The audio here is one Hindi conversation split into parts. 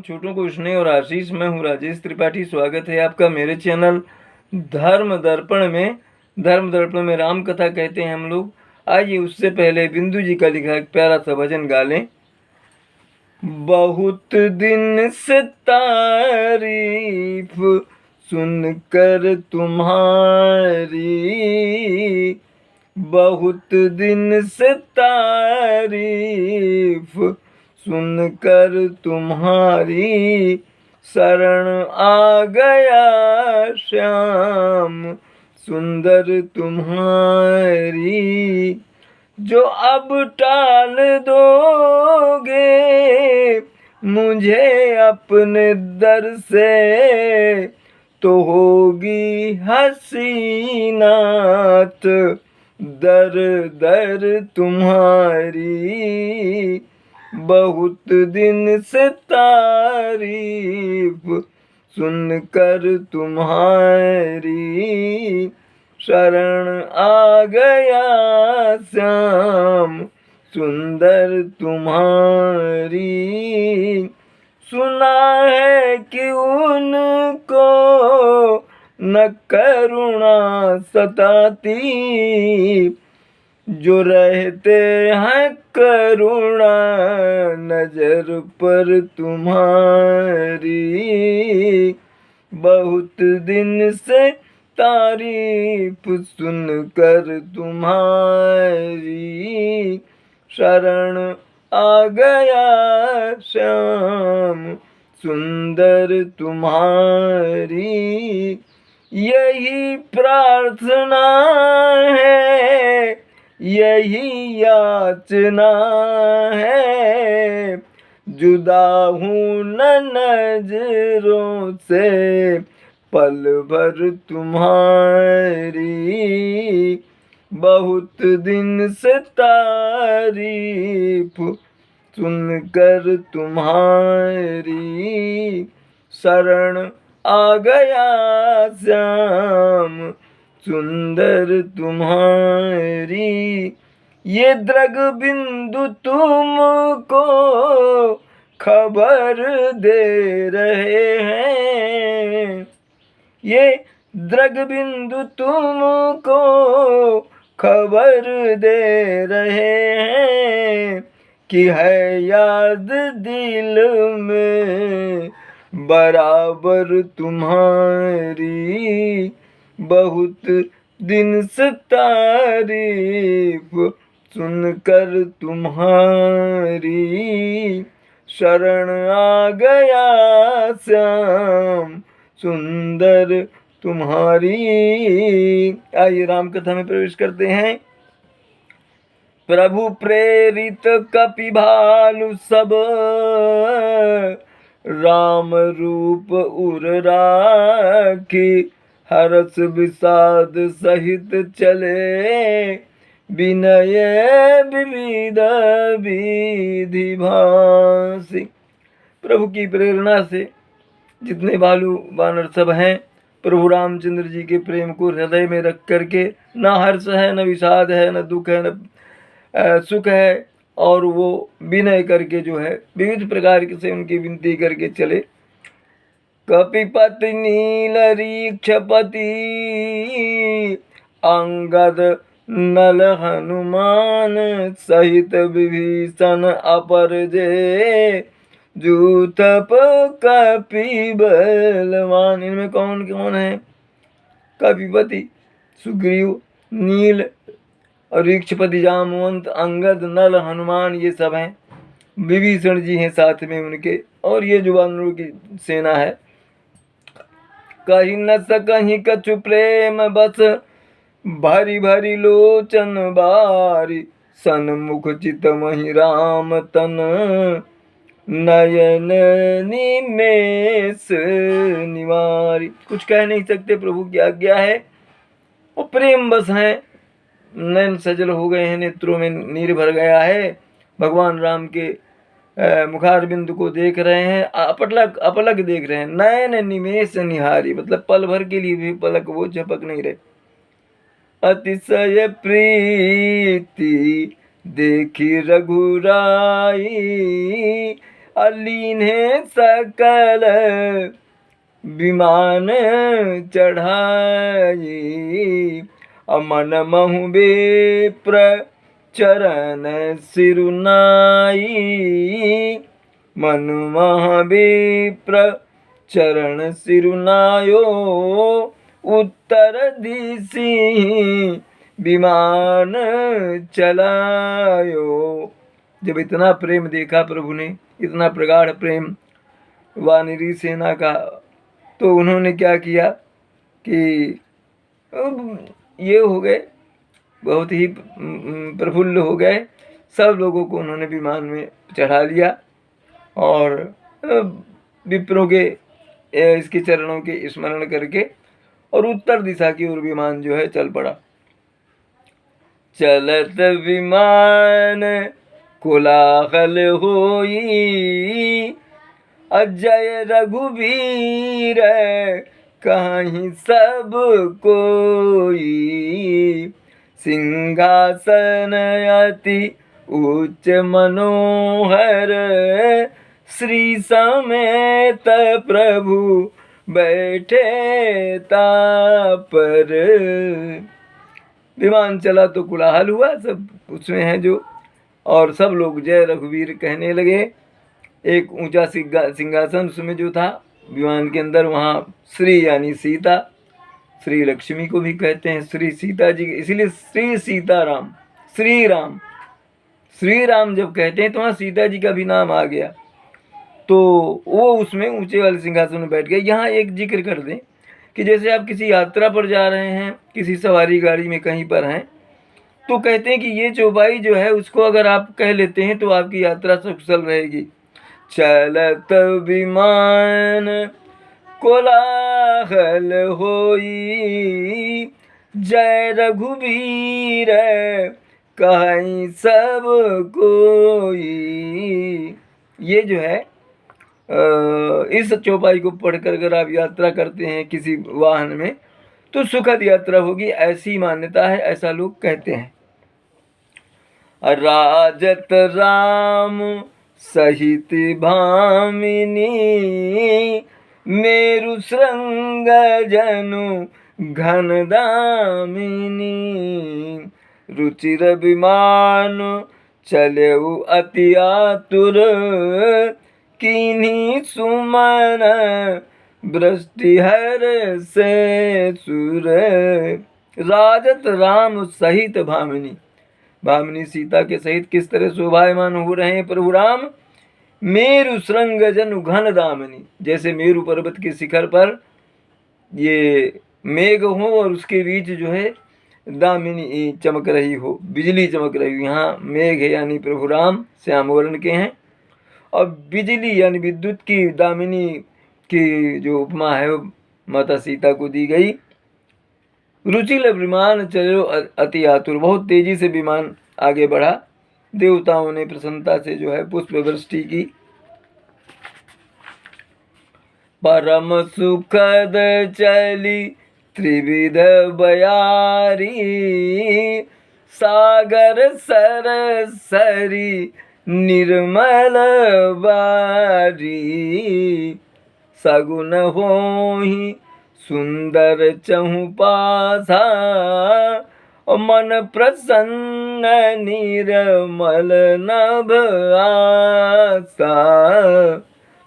छोटों को स्नेह और आशीष। मैं हूँ राजेश त्रिपाठी। स्वागत है आपका मेरे चैनल धर्म दर्पण में। धर्म दर्पण में राम कथा कहते हैं हम लोग। आइए उससे पहले बिंदु जी का लिखा एक प्यारा सा भजन गा लें। बहुत दिन से तारीफ सुनकर तुम्हारी, बहुत दिन से तारीफ सुनकर तुम्हारी, शरण आ गया श्याम सुंदर तुम्हारी। जो अब टाल दोगे मुझे अपने दर से, तो होगी हसीनात दर दर तुम्हारी। बहुत दिन से तारीफ सुनकर तुम्हारी, शरण आ गया श्याम सुंदर तुम्हारी। सुना है कि उनको न करुणा सताती, जो रहते हैं करुणा नजर पर तुम्हारी। बहुत दिन से तारीफ सुनकर तुम्हारी, शरण आ गया श्याम सुंदर तुम्हारी। यही प्रार्थना है, यही याचना है, जुदा हूँ न नजरों से पल भर तुम्हारी। बहुत दिन से तारीफ सुनकर तुम्हारी, शरण आ गया श्याम सुंदर तुम्हारी। ये द्रग बिंदु तुमको खबर दे रहे हैं, ये द्रग बिंदु तुमको खबर दे रहे हैं, कि है याद दिल में बराबर तुम्हारी। बहुत दिन से तारीफ सुनकर तुम्हारी, शरण आ गया श्याम सुंदर तुम्हारी। आइए राम कथा में प्रवेश करते हैं। प्रभु प्रेरित कपिभालु सब, राम रूप उर राखी, हर्ष विषाद सहित चले, विनय विविध विधि भाषी। प्रभु की प्रेरणा से जितने भालू वानर सब हैं, प्रभु रामचंद्र जी के प्रेम को हृदय में रख करके, न हर्ष है न विषाद है न दुख है न सुख है, और वो विनय करके जो है विविध प्रकार से उनकी विनती करके चले। कपिपति नीलरीक्षपति, अंगद नल हनुमान, सहित विभीषण अपर जे, जूथप कपि बलवान। इनमें कौन कौन है? कपिपति सुग्रीव, नील और रीक्षपति जामवंत, अंगद नल हनुमान, ये सब हैं। विभीषण जी हैं साथ में उनके, और ये जो वानरों की सेना है। कहीं न सकहीं कछु प्रेम बस, भरी भरी लोचन बारी, सन्मुख चितमहि राम तन, नयन निमेष निवारी। कुछ कह नहीं सकते, प्रभु की आज्ञा है। वो प्रेम बस हैं, नयन सजल हो गए हैं, नेत्रों में नीर भर गया है। भगवान राम के मुखारबिंद को देख रहे हैं, अपलक देख रहे हैं। नयन निमेष निहारी, मतलब पल भर के लिए भी पलक वो झपक नहीं रहे। अतिशय प्रीति देखी रघुराई, अलीने सकल विमान चढ़ाई। अमन महु विप्र चरण सिरुनाई। मन महाविप्र चरण सिरुनायो। उत्तर दिशि विमान चलायो। जब इतना प्रेम देखा प्रभु ने, इतना प्रगाढ़ प्रेम वानरी सेना का, तो उन्होंने क्या किया कि ये हो गए, बहुत ही प्रफुल्ल हो गए। सब लोगों को उन्होंने विमान में चढ़ा लिया और विप्रों के इसके चरणों के स्मरण करके और उत्तर दिशा की ओर विमान जो है चल पड़ा। चलत विमान कोलाहल होई। अजय रघुवीर कहीं सब कोई। सिंहासन अति उच्च मनोहर। श्री समेत प्रभु बैठे तापर। विमान चला तो कोलाहल हुआ, सब उसमें हैं जो, और सब लोग जय रघुवीर कहने लगे। एक ऊंचा सिंहासन उसमें जो था विमान के अंदर, वहाँ श्री यानी सीता, श्री लक्ष्मी को भी कहते हैं श्री सीता जी, इसीलिए श्री सीताराम, श्री राम, श्री राम जब कहते हैं तो वहाँ सीता जी का भी नाम आ गया। तो वो उसमें ऊंचे वाले सिंहासन में बैठ गए। यहाँ एक जिक्र कर दें कि जैसे आप किसी यात्रा पर जा रहे हैं, किसी सवारी गाड़ी में कहीं पर हैं, तो कहते हैं कि ये चौपाई जो है उसको अगर आप कह लेते हैं तो आपकी यात्रा सकुशल रहेगी। चलत विमान कोलाहल होई। जय रघुवीर कहीं सब कोई। ये जो है इस चौपाई को पढ़कर अगर आप यात्रा करते हैं किसी वाहन में तो सुखद यात्रा होगी, ऐसी मान्यता है, ऐसा लोग कहते हैं। राजत राम सहित भामिनी। मेरु श्रृंग जनु घन दामिनी। रुचिर विमान चलेउ अति आतुर। किन्हीं सुमन वृष्टि हर से सुर। राजत राम सहित भामिनी, भामिनी सीता के सहित किस तरह शोभायमान हो रहे हैं प्रभु राम। मेरु श्रृंग जनु घन दामिनी, जैसे मेरु पर्वत के शिखर पर ये मेघ हो और उसके बीच जो है दामिनी चमक रही हो, बिजली चमक रही हो। यहाँ मेघ यानी प्रभु राम श्याम वर्ण के हैं, और बिजली यानी विद्युत की दामिनी की जो उपमा है वो माता सीता को दी गई। रुचिर विमान चलो अति आतुर, बहुत तेजी से विमान आगे बढ़ा। देवताओं ने प्रसन्नता से जो है पुष्प वृष्टि की। परम सुखद चली त्रिविध बयारी। सागर सरसरी निर्मल बारी। सगुन होहि सुंदर चहु पासा। मन प्रसन्न निर्मल नभ आसा।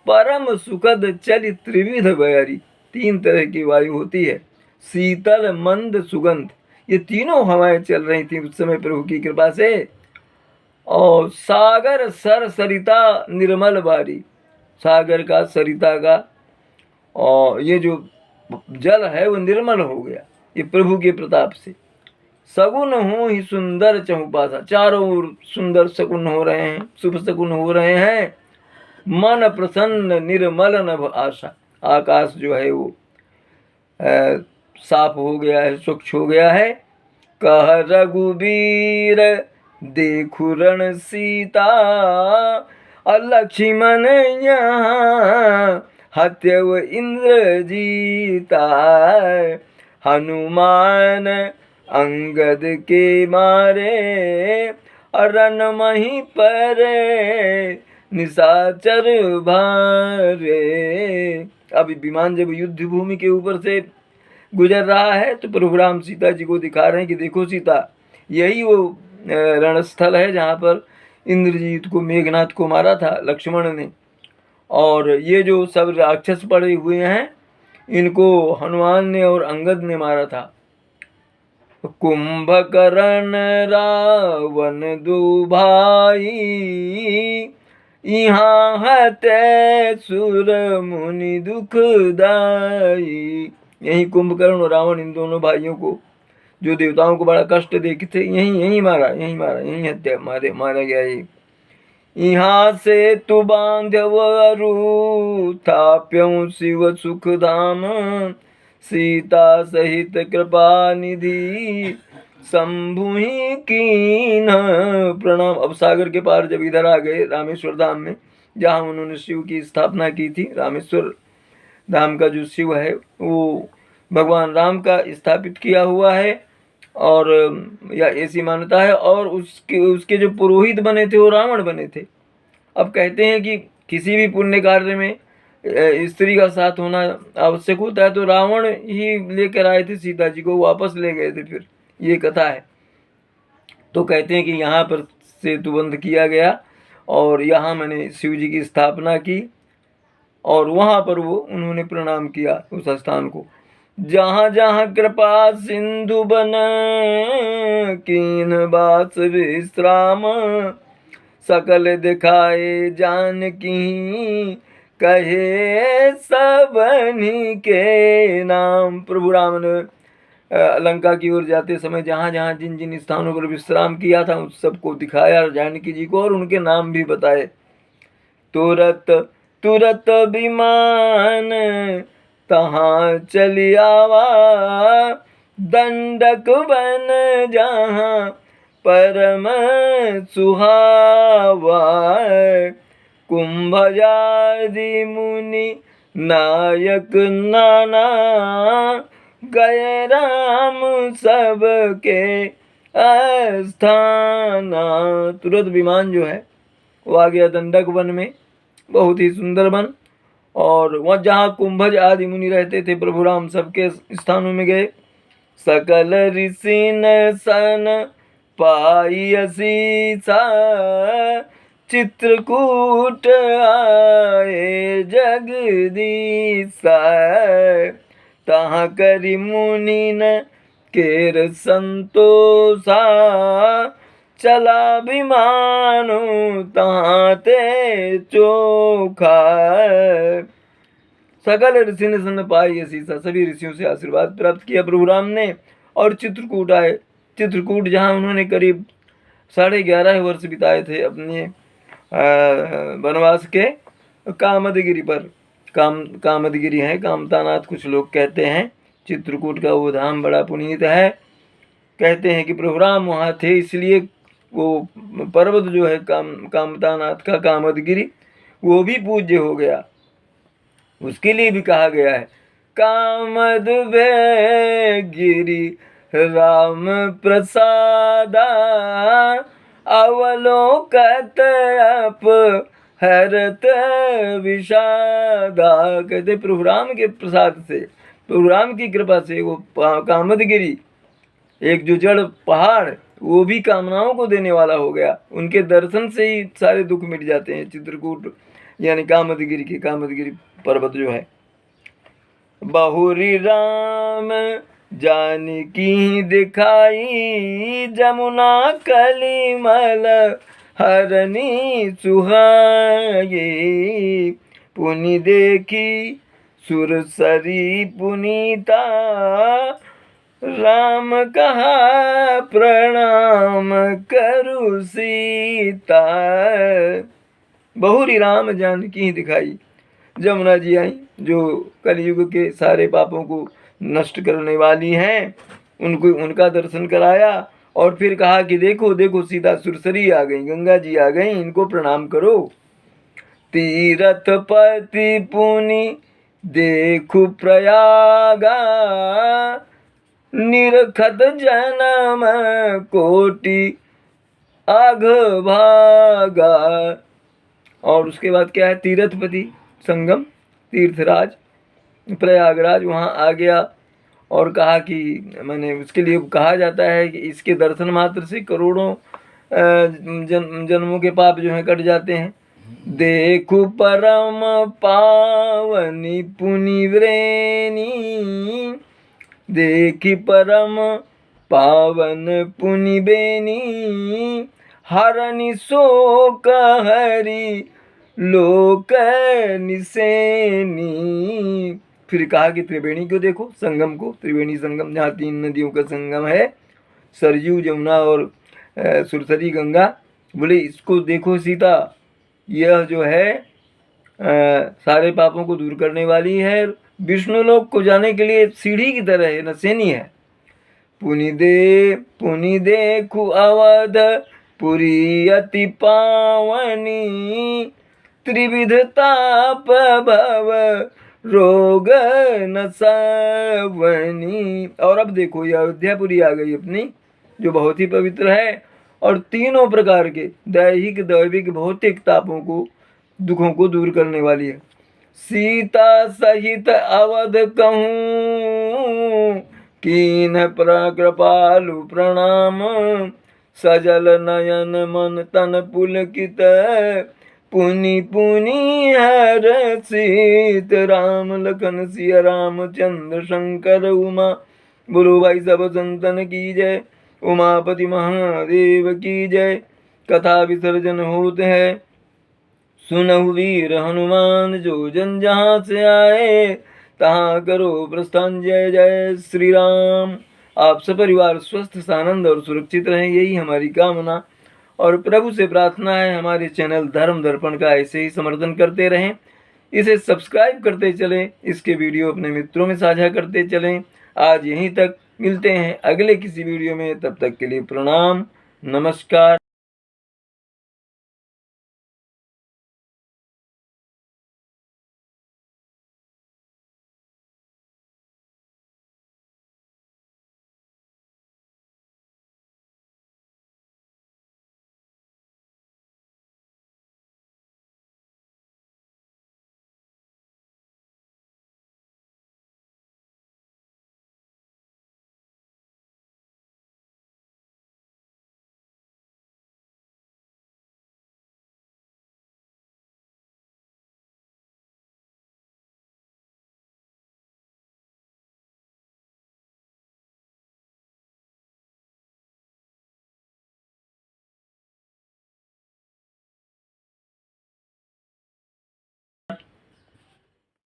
परम सुखद चली त्रिविध बयारी, तीन तरह की वायु होती है, शीतल मंद सुगंध, ये तीनों हवाएं चल रही थी उस समय प्रभु की कृपा से। और सागर सर सरिता निर्मल बारी, सागर का सरिता का और ये जो जल है वो निर्मल हो गया, ये प्रभु के प्रताप से। सगुन हो ही सुंदर चहुपासा, चारों ओर सुंदर सगुन हो रहे हैं, शुभ सगुन हो रहे हैं। मन प्रसन्न निर्मल नभ आशा, आकाश जो है वो साफ हो गया है, स्वच्छ हो गया है। कह रघुबीर देखु रण सीता। लक्ष्मण यहाँ हत्यव इंद्र जीता। हनुमान अंगद के मारे रन मही परे निशाचर भारे। अभी विमान जब युद्ध भूमि के ऊपर से गुजर रहा है तो प्रभु राम सीता जी को दिखा रहे हैं कि देखो सीता, यही वो रणस्थल है जहाँ पर इंद्रजीत को, मेघनाथ को मारा था लक्ष्मण ने। और ये जो सब राक्षस पड़े हुए हैं, इनको हनुमान ने और अंगद ने मारा था। कुंभकर्ण रावण दो भाई, यहाँ हते सुर मुनि दुखदाई। यही कुंभकर्ण और रावण, इन दोनों भाइयों को जो देवताओं को बड़ा कष्ट देखे थे, यही मारा, यही हत्या मारा गया। ये यहाँ से तु बांधव अरु थाप्यों शिव सुख धाम, सीता सहित कृपा निधि शंभुहि कीन प्रणाम। अब सागर के पार जब इधर आ गए रामेश्वर धाम में, जहाँ उन्होंने शिव की स्थापना की थी, रामेश्वर धाम का जो शिव है वो भगवान राम का स्थापित किया हुआ है, और या ऐसी मान्यता है। और उसके जो पुरोहित बने थे वो रावण बने थे। अब कहते हैं कि किसी भी पुण्य कार्य में स्त्री का साथ होना आवश्यक होता है, तो रावण ही लेकर आए थे सीता जी को, वापस ले गए थे फिर, ये कथा है। तो कहते हैं कि यहाँ पर सेतुबंध किया गया और यहाँ मैंने शिव जी की स्थापना की, और वहाँ पर वो उन्होंने प्रणाम किया उस स्थान को। जहाँ जहाँ कृपा सिंधु बन कीन बास विश्राम, सकल दिखाए जानकी कहे सबनी के नाम। प्रभु राम ने लंका की ओर जाते समय जहाँ जहाँ जिन जिन स्थानों पर विश्राम किया था उस सबको दिखाया जानकी जी को, और उनके नाम भी बताए। तुरत तुरत विमान तहाँ चली आवा, दंडक बन जहाँ परम सुहावा। कुंभजादि मुनि नायक नाना, गए राम सबके अस्थाना। तुरंत विमान जो है वो आ गया दंडक वन में, बहुत ही सुंदर वन। और वह जहाँ कुंभज आदि मुनि रहते थे, प्रभु राम सबके स्थानों में गए। सकल ऋषि न सन पाई असीसा, चित्रकूट आए जगदीसा। तहाँ करी मुनि न केर संतोषा, चला विमानु तहाँ ते चोखा। सकल ऋषि ने सन पाई असीसा, सभी ऋषियों से आशीर्वाद प्राप्त किया प्रभु राम ने, और चित्रकूट आए। चित्रकूट जहाँ उन्होंने करीब 11.5 वर्ष बिताए थे अपने वनवास के कामदगिरी पर। कामदगिरी है, कामतानाथ कुछ लोग कहते हैं। चित्रकूट का वो धाम बड़ा पुनीत है। कहते हैं कि प्रभु राम वहाँ थे, इसलिए वो पर्वत जो है कामतानाथ का कामदगिरी, वो भी पूज्य हो गया। उसके लिए भी कहा गया है, कामद गिरी राम प्रसादा, अवलोकत अप हरत विषादा। कहते प्रभु राम के प्रसाद से, प्रभु राम की कृपा से वो कामदगिरी, एक जो जड़ पहाड़, वो भी कामनाओं को देने वाला हो गया। उनके दर्शन से ही सारे दुख मिट जाते हैं। चित्रकूट यानी कामदगिरी के, कामदगिरी पर्वत जो है। बहुरी राम जानकी दिखाई, जमुना कलिमल हरनी सुहाई। पुनि देखी सुरसरी पुनीता, राम कहा प्रणाम करु सीता। बहुरी राम जानकी दिखाई, जमुना जी आई जो कलयुग के सारे पापों को नष्ट करने वाली हैं, उनका दर्शन कराया। और फिर कहा कि देखो देखो सीता सुरसरी आ गई, गंगा जी आ गई, इनको प्रणाम करो। तीरथ पति पुनि देखु प्रयागा, निरखत जन्म कोटि आघ भागा। और उसके बाद क्या है, तीर्थपति संगम, तीर्थराज प्रयागराज, वहाँ आ गया और कहा कि मैंने उसके लिए कहा जाता है कि इसके दर्शन मात्र से करोड़ों जन्मों के पाप जो हैं कट जाते हैं। देखो परम पावनी पुनिव्रेनी, देखी परम पावन पुनि बेनी, हरनि शोक हरि लोक निसेनी। फिर कहा कि त्रिवेणी को देखो, संगम को, त्रिवेणी संगम जहाँ 3 नदियों का संगम है, सरयू जमुना और सुरसरी गंगा। बोले इसको देखो सीता, यह जो है सारे पापों को दूर करने वाली है, विष्णु लोक को जाने के लिए सीढ़ी की तरह है, नसेनी है। पुनि देखु अवध पुरी अति पावनी, त्रिविध ताप भव रोग न सावनी। और अब देखो ये अयोध्यापुरी आ गई अपनी, जो बहुत ही पवित्र है और तीनों प्रकार के दैहिक दैविक भौतिक तापों को, दुखों को दूर करने वाली है। सीता सहित अवध कहूँ, कीन कृपालु प्रणाम, सजल नयन मन तन पुलकित, पुनि पुनि हर सीत, राम लखन सिया रामचंद्र शंकर उमा। बोलो भाई सब संतन की जय, उमापति महादेव की जय। कथा विसर्जन होते हैं, सुनहु वीर हनुमान, जो जन जहाँ से आए तहाँ करो प्रस्थान। जय जय श्री राम। आप सपरिवार स्वस्थ सानंद और सुरक्षित रहें, यही हमारी कामना और प्रभु से प्रार्थना है। हमारे चैनल धर्म दर्पण का ऐसे ही समर्थन करते रहें, इसे सब्सक्राइब करते चलें, इसके वीडियो अपने मित्रों में साझा करते चलें। आज यहीं तक, मिलते हैं अगले किसी वीडियो में, तब तक के लिए प्रणाम, नमस्कार।